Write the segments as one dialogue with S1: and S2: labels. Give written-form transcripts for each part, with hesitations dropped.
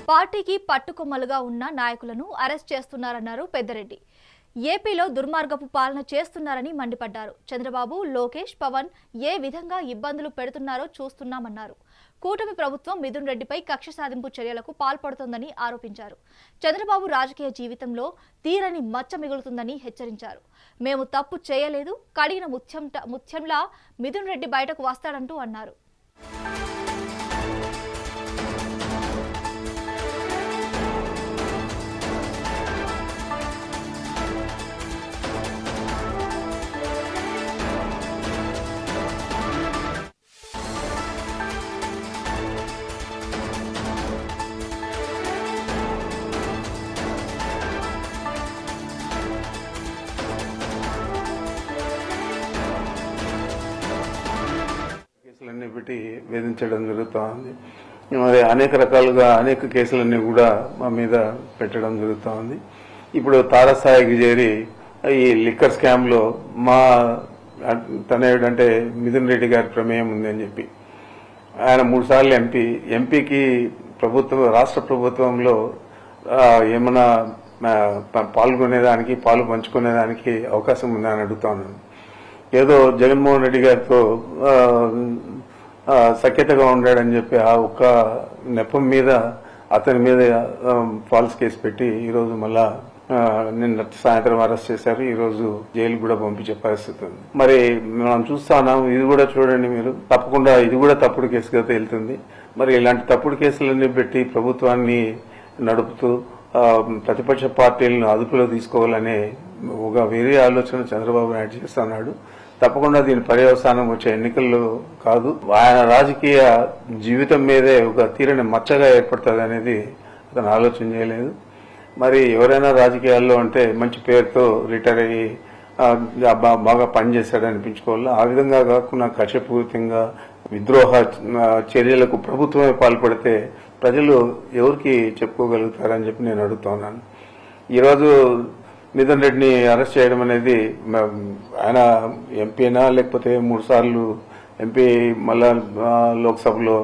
S1: పార్టీకి పట్టుకొమ్మలుగా ఉన్న నాయకులను అరెస్ట్ చేస్తున్నారన్నారు పెద్దిరెడ్డి. ఏపీలో దుర్మార్గపు పాలన చేస్తున్నారని మండిపడ్డారు. చంద్రబాబు, లోకేష్, పవన్ ఏ విధంగా ఇబ్బందులు పెడుతున్నారో చూస్తున్నామన్నారు. కూటమి ప్రభుత్వం మిథున్ రెడ్డిపై కక్ష సాధింపు చర్యలకు పాల్పడుతోందని ఆరోపించారు. చంద్రబాబు రాజకీయ జీవితంలో తీరని మచ్చ మిగులుతుందని హెచ్చరించారు. మేము తప్పు చేయలేదు, కడిగిన ముత్యంలా మిథున్ రెడ్డి బయటకు వస్తాడంటూ అన్నారు.
S2: కేసులన్నీ పెట్టి వేధించడం జరుగుతోంది. మరి అనేక రకాలుగా అనేక కేసులన్నీ కూడా మా మీద పెట్టడం జరుగుతోంది. ఇప్పుడు తారస్థాయికి చేరి ఈ లిక్కర్ స్కామ్ లో మా తనయుడంటే మిథున్ రెడ్డి గారి ప్రమేయం ఉంది అని చెప్పి ఆయన 3 సార్లు ఎంపీకి రాష్ట్ర ప్రభుత్వంలో ఏమైనా పాల్గొనేదానికి పాలు పంచుకునేదానికి అవకాశం ఉందని అడుగుతా ఉన్నాను. ఏదో జగన్మోహన్ రెడ్డి గారితో సఖ్యతగా ఉండాడని చెప్పి ఆ ఒక్క నెపం మీద అతని మీద ఫాల్స్ కేసు పెట్టి ఈరోజు మళ్ళా నిన్న సాయంత్రం అరెస్ట్ చేశారు. ఈరోజు జైలు కూడా పంపించే పరిస్థితి ఉంది. మరి మనం చూస్తున్నాం, ఇది కూడా చూడండి మీరు, తప్పకుండా ఇది కూడా తప్పుడు కేసుగా తేలుతుంది. మరి ఇలాంటి తప్పుడు కేసులన్నీ పెట్టి ప్రభుత్వాన్ని నడుపుతూ ప్రతిపక్ష పార్టీలను అదుపులో తీసుకోవాలనే ఒక వేరే ఆలోచన చంద్రబాబు నాయుడు చేస్తున్నాడు. తప్పకుండా దీని పర్యవసానం వచ్చే ఎన్నికల్లో కాదు, ఆయన రాజకీయ జీవితం మీదే ఒక తీరని మచ్చగా ఏర్పడుతుంది అనేది అతను ఆలోచన చేయలేదు. మరి ఎవరైనా రాజకీయాల్లో అంటే మంచి పేరుతో రిటైర్ అయ్యి బాగా పనిచేశాడని అనిపించుకోవాలి. ఆ విధంగా కాకుండా కక్షపూరితంగా విద్రోహ చర్యలకు ప్రభుత్వమే పాల్పడితే ప్రజలు ఎవరికి చెప్పుకోగలుగుతారని చెప్పి నేను అడుగుతున్నాను. ఈరోజు మిథున్ రెడ్డిని అరెస్ట్ చేయడం అనేది ఆయన ఎంపీనా లేకపోతే 3 సార్లు ఎంపీ మళ్ళా లోక్సభలో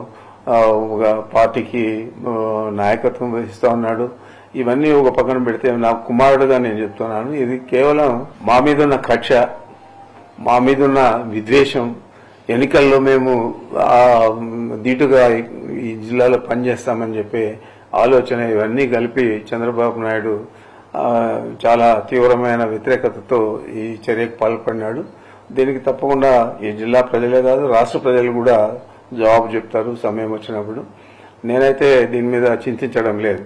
S2: ఒక పార్టీకి నాయకత్వం వహిస్తూ ఉన్నాడు. ఇవన్నీ ఒక పక్కన పెడితే నా కుమారుడుగా నేను చెప్తున్నాను, ఇది కేవలం మా మీద ఉన్న కక్ష, మా మీద ఉన్న విద్వేషం, ఎన్నికల్లో మేము ధీటుగా ఈ జిల్లాలో పనిచేస్తామని చెప్పే ఆలోచన, ఇవన్నీ కలిపి చంద్రబాబు నాయుడు చాలా తీవ్రమైన వ్యతిరేకతతో ఈ చర్యకు పాల్పడినాడు. దీనికి తప్పకుండా ఈ జిల్లా ప్రజలే కాదు, రాష్ట్ర ప్రజలు కూడా జవాబు చెప్తారు సమయం వచ్చినప్పుడు. నేనైతే దీని మీద చింతించడం లేదు.